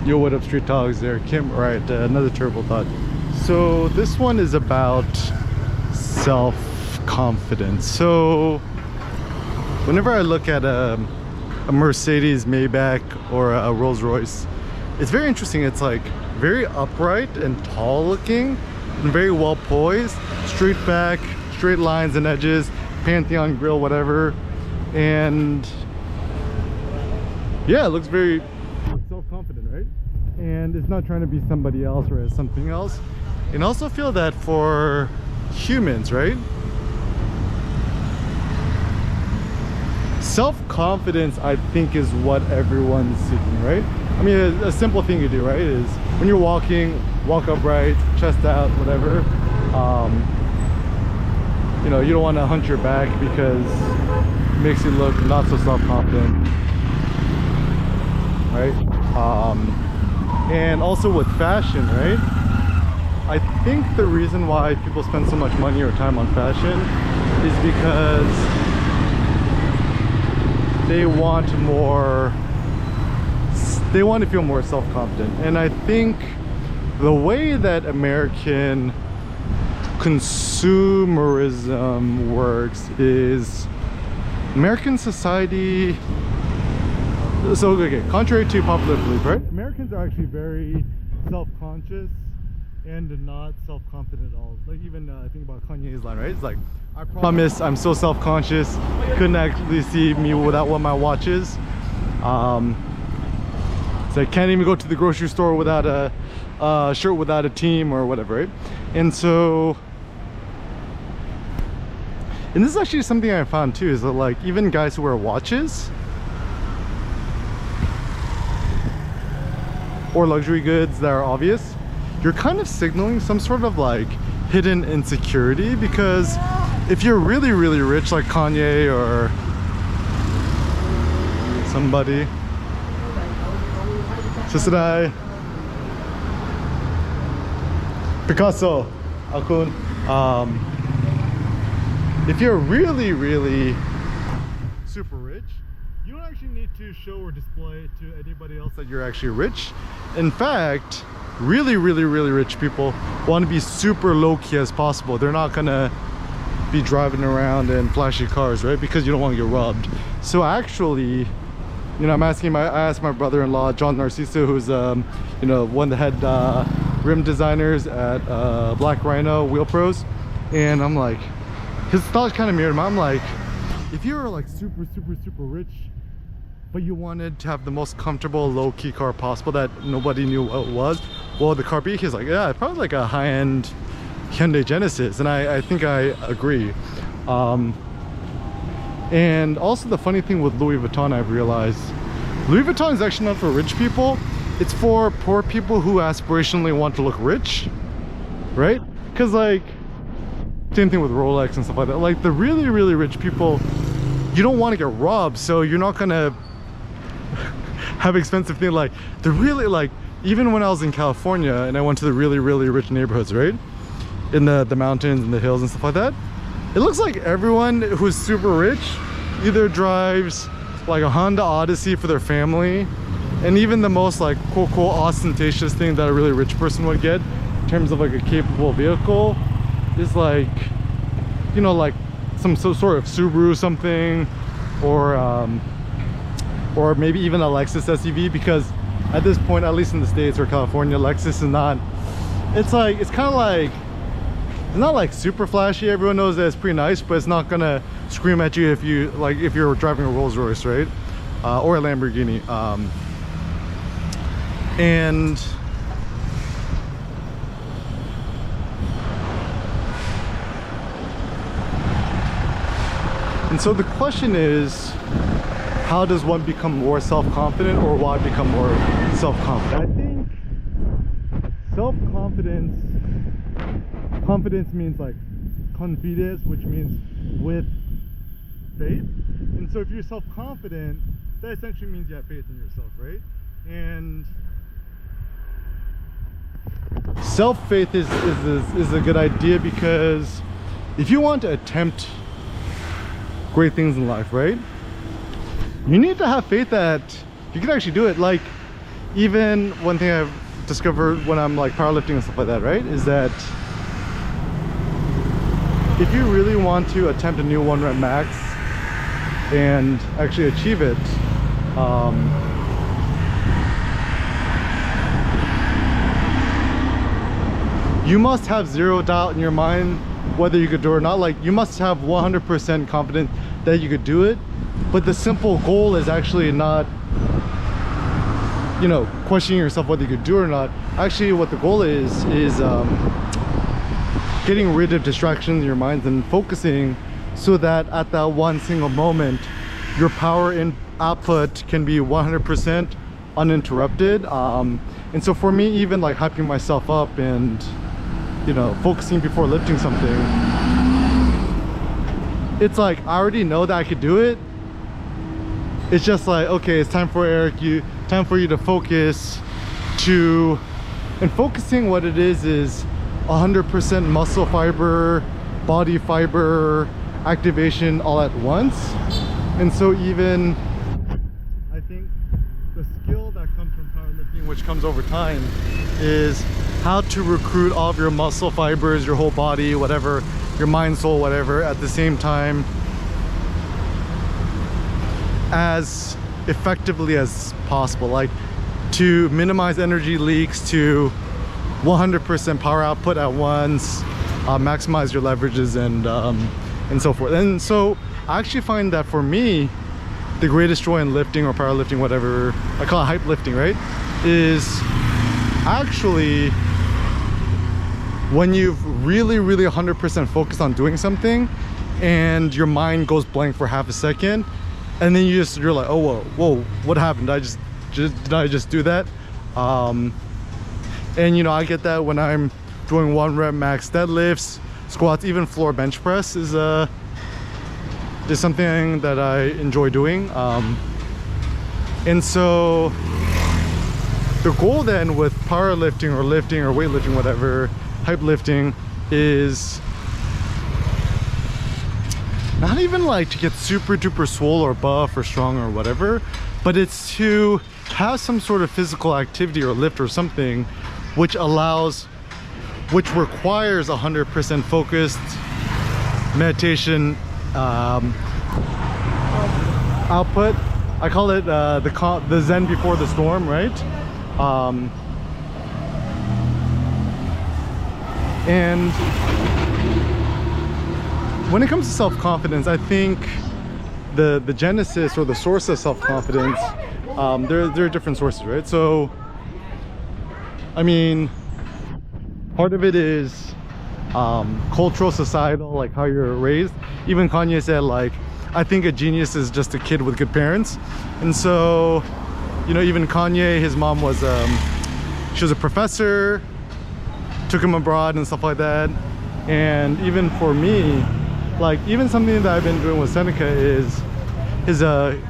Yo, what up, street dogs? There, Kim. Right, another terrible thought. So this one is about self-confidence. So whenever I look at a Mercedes Maybach or a Rolls Royce, it's very interesting. It's like very upright and tall looking and very well poised, straight back, straight lines and edges, Pantheon grill, whatever. And yeah, it looks very self-confident, right? And it's not trying to be somebody else or something else. And I also feel that for humans, right? Self-confidence, I think, is what everyone's seeking, right? I mean, a simple thing you do, right, is when you're walking, walk upright, chest out, whatever. You know, you don't want to hunch your back because it makes you look not so self-confident, right? And also with fashion, right? I think the reason why people spend so much money or time on fashion is because they want to feel more self-confident. And I think the way that American consumerism works is American society. So okay, contrary to popular belief, right? Americans are actually very self-conscious and not self-confident at all. Like even think about Kanye's line, right? It's like, I promise I'm so self-conscious, couldn't actually see me without one of my watches. So I can't even go to the grocery store without a shirt without a team or whatever, right? And so, and this is actually something I found too, is that like even guys who wear watches or luxury goods that are obvious, you're kind of signaling some sort of like hidden insecurity, because if you're really rich like Kanye or somebody, Sisadai, Picasso, Akun, if you're really super rich, you don't actually need to show or display to anybody else that you're actually rich. In fact, really rich people want to be super low-key as possible. They're not gonna be driving around in flashy cars, right? Because you don't want to get robbed. So actually, you know, I asked my brother-in-law, John Narciso, who's you know, one of the head rim designers at Black Rhino Wheel Pros, and I'm like, his thoughts kind of mirrored mine. I'm like, if you were like super rich, but you wanted to have the most comfortable low-key car possible that nobody knew what it was, well, the car is like, yeah, probably like a high-end Hyundai Genesis. And I think I agree. And also the funny thing with Louis Vuitton, I've realized, Louis Vuitton is actually not for rich people. It's for poor people who aspirationally want to look rich, right? Because like, same thing with Rolex and stuff like that. Like the really rich people, you don't want to get robbed, so you're not gonna have expensive things. Like the really, like, even when I was in California and I went to the really rich neighborhoods, right, in the mountains and the hills and stuff like that, it looks like everyone who's super rich either drives like a Honda Odyssey for their family, and even the most like cool ostentatious thing that a really rich person would get in terms of like a capable vehicle is like, you know, like some sort of Subaru something, or maybe even a Lexus SUV, because at this point, at least in the States or California, Lexus is not, it's like, it's kind of like, it's not like super flashy. Everyone knows that it's pretty nice, but it's not gonna scream at you if you like, if you're driving a Rolls Royce, right? Or a Lamborghini. And so the question is, how does one become more self-confident, or why become more self-confident? I think confidence means like confidence, which means with faith. And so if you're self-confident, that essentially means you have faith in yourself, right? And self-faith is a good idea, because if you want to attempt great things in life, right, you need to have faith that you can actually do it. Like, even one thing I've discovered when I'm like powerlifting and stuff like that, right, is that if you really want to attempt a new 1 rep max and actually achieve it, you must have zero doubt in your mind whether you could do it or not. Like, you must have 100% confidence that you could do it, but the simple goal is actually not, you know, questioning yourself whether you could do it or not. Actually, what the goal is getting rid of distractions in your mind and focusing so that at that one single moment your power output can be 100% uninterrupted. And so for me, even like hyping myself up and, you know, focusing before lifting something, it's like I already know that I could do it. It's just like, okay, it's time for Eric, time for you to focus and focusing, what it is 100% muscle fiber, body fiber activation all at once. And so even I think the skill that comes from powerlifting, which comes over time, is how to recruit all of your muscle fibers, your whole body, whatever, your mind, soul, whatever, at the same time as effectively as possible. Like, to minimize energy leaks, to 100% power output at once, maximize your leverages, and so forth. And so I actually find that for me, the greatest joy in lifting or powerlifting, whatever I call it, hype lifting, right, is actually when you've really 100% focused on doing something and your mind goes blank for half a second, and then you're like, oh whoa, what happened? Did I just do that? And you know, I get that when I'm doing 1 rep max deadlifts, squats, even floor bench press is something that I enjoy doing. And so the goal then with powerlifting or lifting or weightlifting, whatever, hype lifting, is not even like to get super duper swole or buff or strong or whatever, but it's to have some sort of physical activity or lift or something which requires 100% focused meditation output. I call it the Zen before the storm, right? And when it comes to self-confidence, I think the genesis or the source of self-confidence, there are different sources, right? So I mean, part of it is cultural, societal, like how you're raised. Even Kanye said, like, I think a genius is just a kid with good parents. And so, you know, even Kanye, his mom was she was a professor, took him abroad and stuff like that. And even for me, like, even something that I've been doing with Seneca is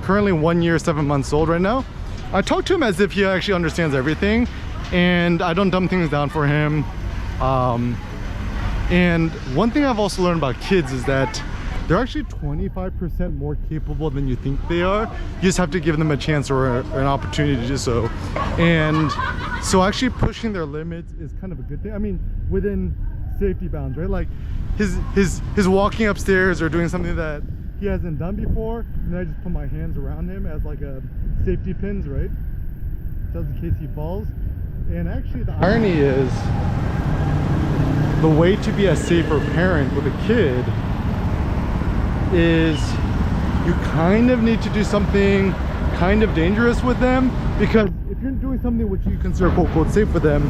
currently 1 year 7 months old right now. I talk to him as if he actually understands everything, and I don't dumb things down for him. And one thing I've also learned about kids is that they're actually 25% more capable than you think they are. You just have to give them a chance or an opportunity to do so. And so actually pushing their limits is kind of a good thing. I mean, within safety bounds, right? Like his walking upstairs or doing something that he hasn't done before, and then I just put my hands around him as like a safety pins, right? Just in case he falls. And actually the irony is, the way to be a safer parent with a kid is you kind of need to do something kind of dangerous with them, because if you're doing something which you consider quote unquote safe with them,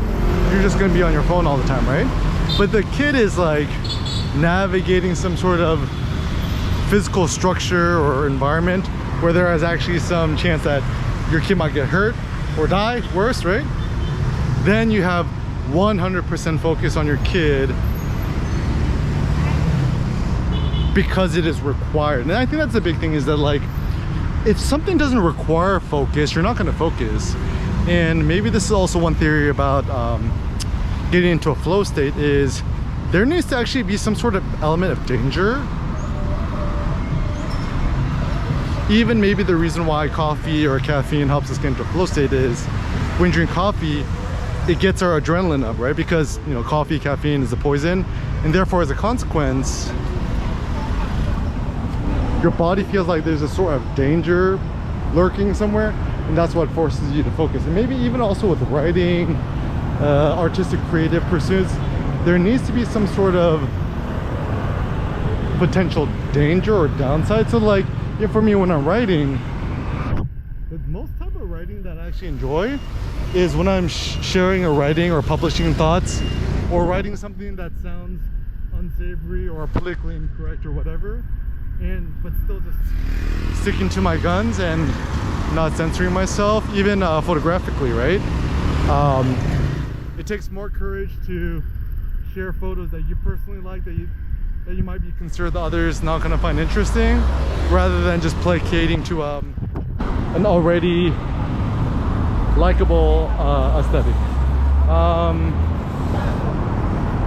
you're just going to be on your phone all the time, right? But the kid is like navigating some sort of physical structure or environment where there is actually some chance that your kid might get hurt or die, worse, right? Then you have 100% focus on your kid because it is required. And I think that's the big thing, is that like, if something doesn't require focus, you're not going to focus. And maybe this is also one theory about getting into a flow state, is there needs to actually be some sort of element of danger. Even maybe the reason why coffee or caffeine helps us get into a flow state is when you drink coffee, it gets our adrenaline up, right? Because, you know, coffee, caffeine is a poison, and therefore as a consequence, your body feels like there's a sort of danger lurking somewhere, and that's what forces you to focus. And maybe even also with writing, artistic creative pursuits, there needs to be some sort of potential danger or downside. So like, yeah, for me when I'm writing, the most type of writing that I actually enjoy is when I'm sharing or writing or publishing thoughts, or writing something that sounds unsavory or politically incorrect or whatever, but still just sticking to my guns and not censoring myself, even photographically, right? It takes more courage to share photos that you personally like, that you might be considered the others not going to find interesting, rather than just placating to an already likable aesthetic.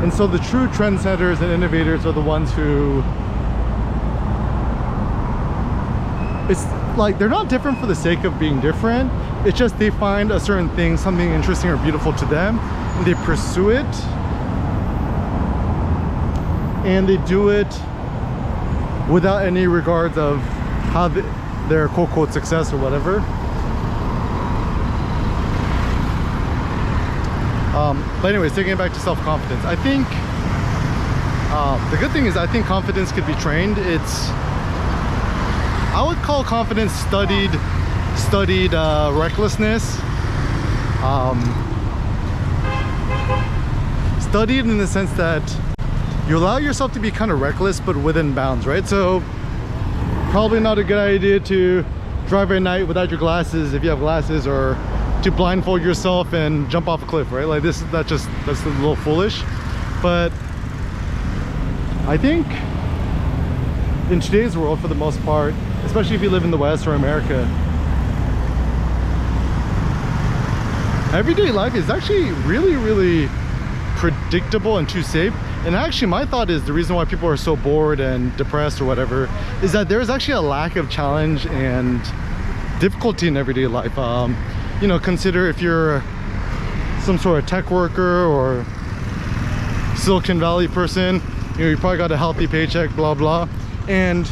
And so the true trendsetters and innovators are the ones who, it's like they're not different for the sake of being different. It's just they find a certain thing, something interesting or beautiful to them, and they pursue it, and they do it without any regards of how their quote-unquote success or whatever. But anyways, taking it back to self-confidence, I think the good thing is I think confidence could be trained. I would call confidence studied recklessness. Studied in the sense that you allow yourself to be kind of reckless, but within bounds, right? So probably not a good idea to drive at night without your glasses if you have glasses, or to blindfold yourself and jump off a cliff, right? Like that's a little foolish. But I think in today's world, for the most part, especially if you live in the West or America, everyday life is actually really predictable and too safe. And actually my thought is the reason why people are so bored and depressed or whatever is that there's actually a lack of challenge and difficulty in everyday life. You know, consider if you're some sort of tech worker or Silicon Valley person, you know, you probably got a healthy paycheck, blah blah, and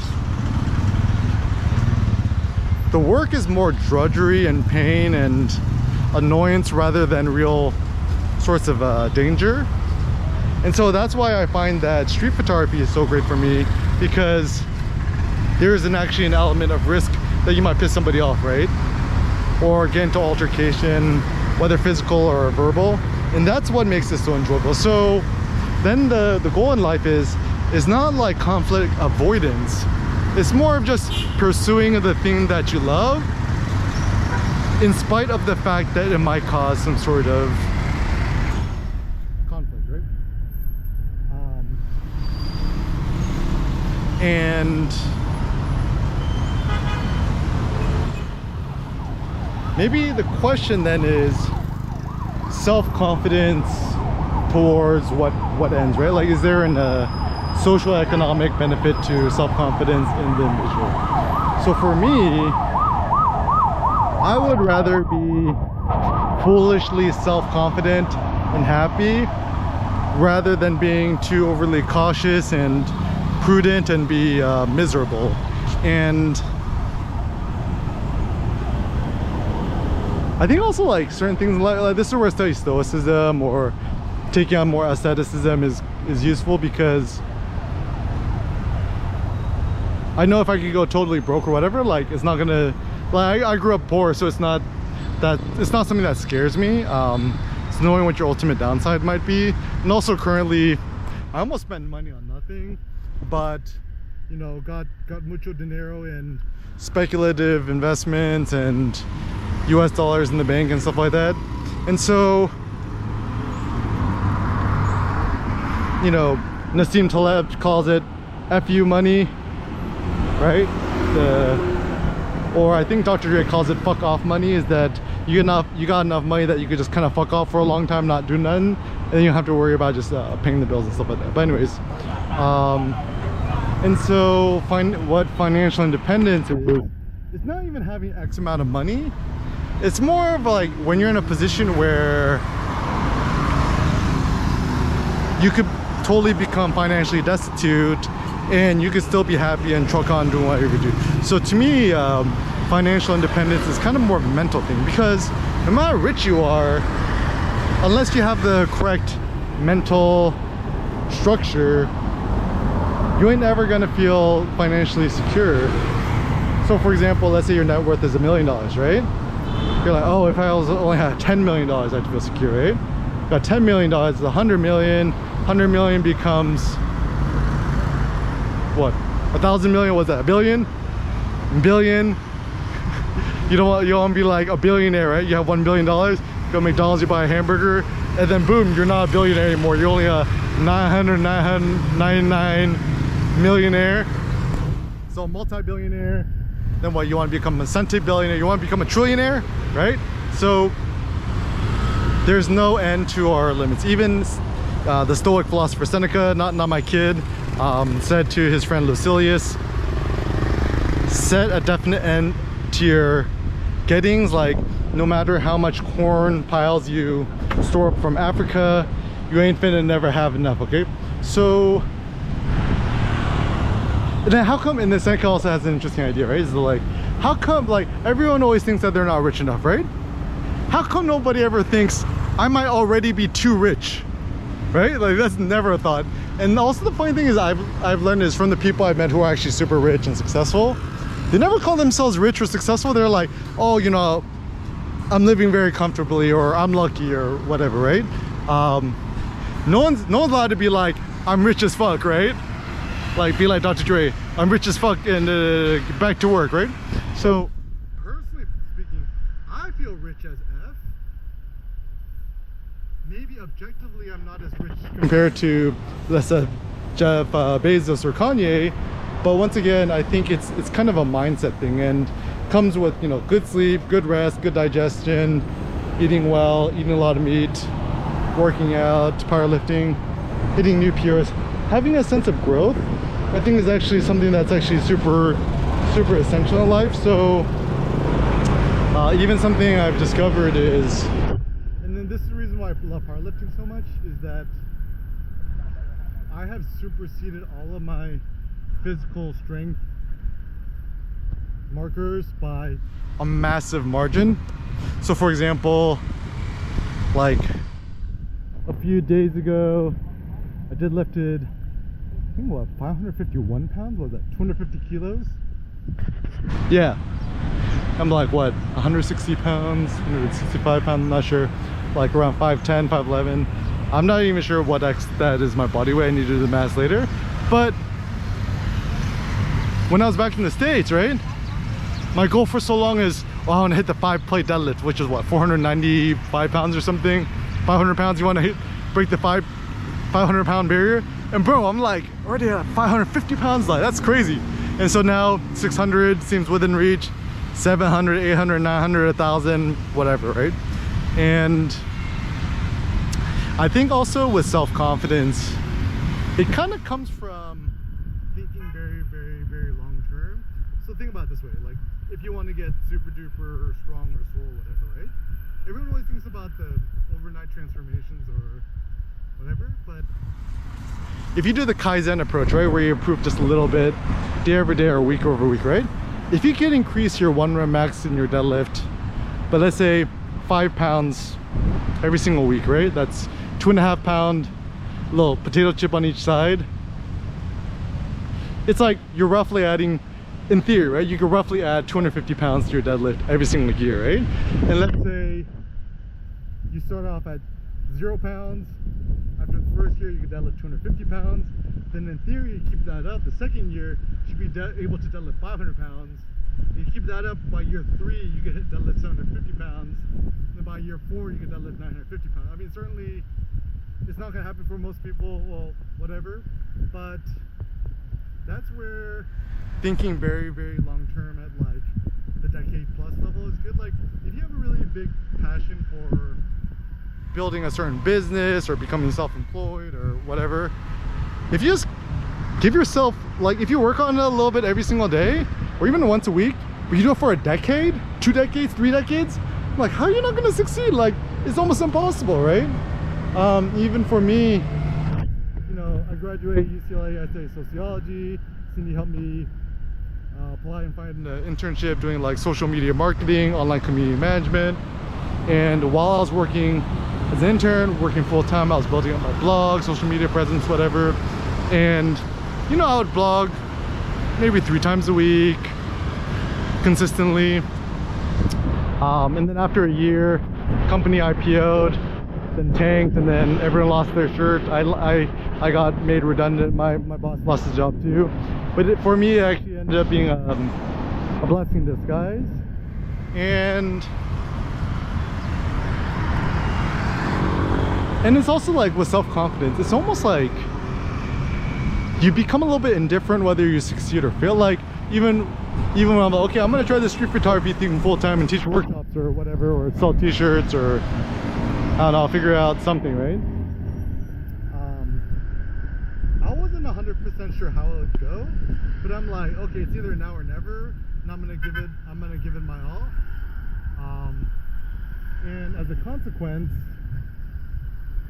the work is more drudgery and pain and annoyance rather than real sorts of danger. And so that's why I find that street photography is so great for me, because there is actually an element of risk that you might piss somebody off, right? Or get into altercation, whether physical or verbal, and that's what makes this so enjoyable. So then the goal in life is not like conflict avoidance. It's more of just pursuing the thing that you love, in spite of the fact that it might cause some sort of conflict, right? And maybe the question then is self-confidence towards what ends, right? Like, is there a social economic benefit to self-confidence in the individual? So for me, I would rather be foolishly self-confident and happy rather than being too overly cautious and prudent and be miserable. And I think also like certain things like this is where I study stoicism or taking on more asceticism is useful, because I know if I could go totally broke or whatever, like it's not gonna, like I grew up poor, so it's not something that scares me. It's knowing what your ultimate downside might be. And also currently I almost spent money on nothing, but you know, got mucho dinero in speculative investments and US dollars in the bank and stuff like that. And so, you know, Nassim Taleb calls it FU money, right? Or I think Dr. Dre calls it fuck off money, is that you got enough money that you could just kind of fuck off for a long time, not do nothing, and then you don't have to worry about just paying the bills and stuff like that. But anyways, and so what financial independence is, it's not even having X amount of money, It's more of like when you're in a position where you could totally become financially destitute and you could still be happy and truck on doing whatever you do. So to me, financial independence is kind of more of a mental thing, because no matter how rich you are, unless you have the correct mental structure, you ain't ever gonna feel financially secure. So for example, let's say your net worth is $1 million, right? You're like, oh, if I only had $10 million, I'd feel secure, right? Got $10 million, it's $100 million. 100 million becomes what? 1,000 million, what's that? A billion? Billion. You don't want to be like a billionaire, right? You have $1 billion, go to McDonald's, you buy a hamburger, and then boom, you're not a billionaire anymore. You're only a 999 millionaire. So a multi-billionaire. Then what, you want to become a centibillionaire? You want to become a trillionaire, right? So there's no end to our limits. Even the Stoic philosopher Seneca, not my kid, said to his friend Lucilius, set a definite end to your gettings. Like, no matter how much corn piles you store up from Africa, you ain't finna never have enough, okay? So then how come, and then Seneca also has an interesting idea, right? Is like, how come, like, everyone always thinks that they're not rich enough, right? How come nobody ever thinks I might already be too rich, right? Like, that's never a thought. And also the funny thing is, I've learned is from the people I've met who are actually super rich and successful, they never call themselves rich or successful. They're like, oh, you know, I'm living very comfortably, or I'm lucky, or whatever, right? No one's allowed to be like, I'm rich as fuck, right? Like, be like Dr. Dre, I'm rich as fuck, and back to work, right? So personally speaking, I feel rich as F. Maybe objectively I'm not as rich compared to, let's say, Jeff Bezos or Kanye, but once again, I think it's kind of a mindset thing, and comes with, you know, good sleep, good rest, good digestion, eating well, eating a lot of meat, working out, powerlifting, hitting new peers, having a sense of growth. I think is actually something that's actually super essential in life. So even something I've discovered is, and then this is the reason why I love powerlifting so much, is that I have superseded all of my physical strength markers by a massive margin. So for example, like a few days ago, I deadlifted, I think what, 551 pounds? What was that, 250 kilos? Yeah, I'm like what, 160 pounds, 165 pounds, I'm not sure, like around 5'10", 5'11". I'm not even sure what that is my body weight. I need to do the math later. But when I was back in the States, right, my goal for so long is, oh, I want to hit the 5-plate deadlift, which is what, 495 pounds or something, 500 pounds. You want to break the 500 pound barrier, and bro, I'm like already at 550 pounds. Like, that's crazy. And so now 600 seems within reach, 700, 800, 900, 1,000, whatever, right? And I think also with self-confidence, it kind of comes from thinking very long term. So think about it this way, like if you want to get super duper strong or swole, whatever, right? Everyone always thinks about the overnight transformations or whatever, but if you do the Kaizen approach, right, where you improve just a little bit day over day or week over week, right? If you can increase your 1 rep max in your deadlift, but let's say 5 pounds every single week, right? That's 2.5 pound little potato chip on each side. It's like you're roughly adding, in theory, right? You could roughly add 250 pounds to your deadlift every single year, right? And let's say you start off at 0 pounds. After the first year, you could deadlift 250 pounds. Then in theory, you keep that up. The second year, you should be able to deadlift 500 pounds. You keep that up, by year 3, you get deadlift 750 pounds. Then by year 4, you can deadlift 950 pounds. I mean, certainly, it's not gonna happen for most people, well, whatever. But that's where thinking very long term at like the decade plus level is good. Like, if you have a really big passion for building a certain business or becoming self-employed or whatever, if you just give yourself, like, if you work on it a little bit every single day or even once a week, but you do it for a decade, 2 decades, 3 decades, like, how are you not gonna succeed? Like, it's almost impossible, right? Even for me, you know, I graduated UCLA, I studied sociology. Cindy helped me apply and find an internship doing like social media marketing, online community management. And while I was working as an intern, working full-time, I was building up my blog, social media presence, whatever. And you know, I would blog maybe 3 times a week consistently. And then after a year, company IPO'd, then tanked, and then everyone lost their shirt. I got made redundant. My boss lost his job too. But for me, it actually ended up being a blessing in disguise. And it's also like with self-confidence, it's almost like you become a little bit indifferent whether you succeed or fail. Like even when I'm like, okay, I'm gonna try this street photography thing full-time and teach workshops or whatever, or sell t-shirts, or I don't know, I'll figure out something, right? I wasn't 100% sure how it would go, but I'm like, okay, it's either now or never, and I'm gonna give it my all. And as a consequence,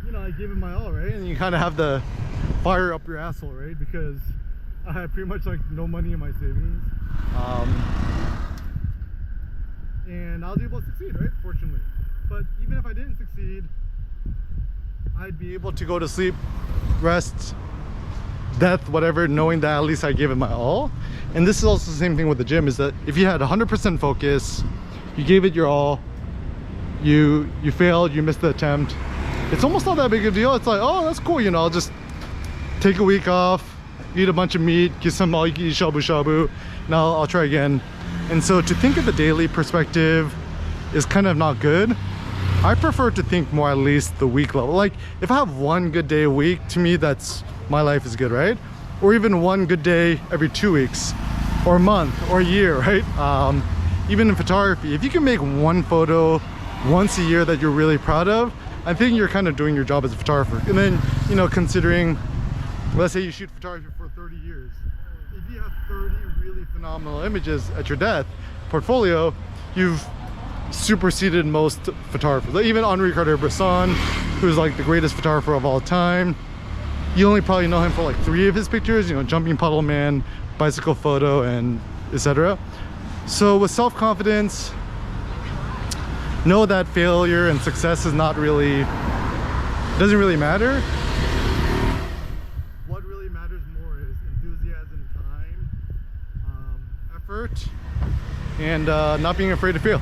you know, I gave it my all, right? And you kind of have the fire up your asshole, right? Because I had pretty much like no money in my savings. And I was able to succeed, right? Fortunately. But even if I didn't succeed, I'd be able to go to sleep, rest, death, whatever, knowing that at least I gave it my all. And this is also the same thing with the gym, is that if you had 100% focus, you gave it your all, you failed, you missed the attempt, it's almost not that big of a deal. It's like, oh, that's cool, you know, I'll just take a week off, eat a bunch of meat, get some all-you-can-eat shabu-shabu, now I'll try again. And so to think of the daily perspective is kind of not good. I prefer to think more at least the week level. Like if I have one good day a week, to me that's, my life is good, right? Or even one good day every 2 weeks or a month or a year, right? Even in photography, if you can make one photo once a year that you're really proud of, I think you're kind of doing your job as a photographer. And then, you know, considering, let's say you shoot photography for 30 years. If you have 30 really phenomenal images at your death portfolio, you've superseded most photographers. Like even Henri Cartier-Bresson, who's like the greatest photographer of all time, you only probably know him for like 3 of his pictures, you know, Jumping Puddle Man, Bicycle Photo, and etc. So with self-confidence, know that failure and success is not really, doesn't really matter. What really matters more is enthusiasm, time, effort, and not being afraid to fail.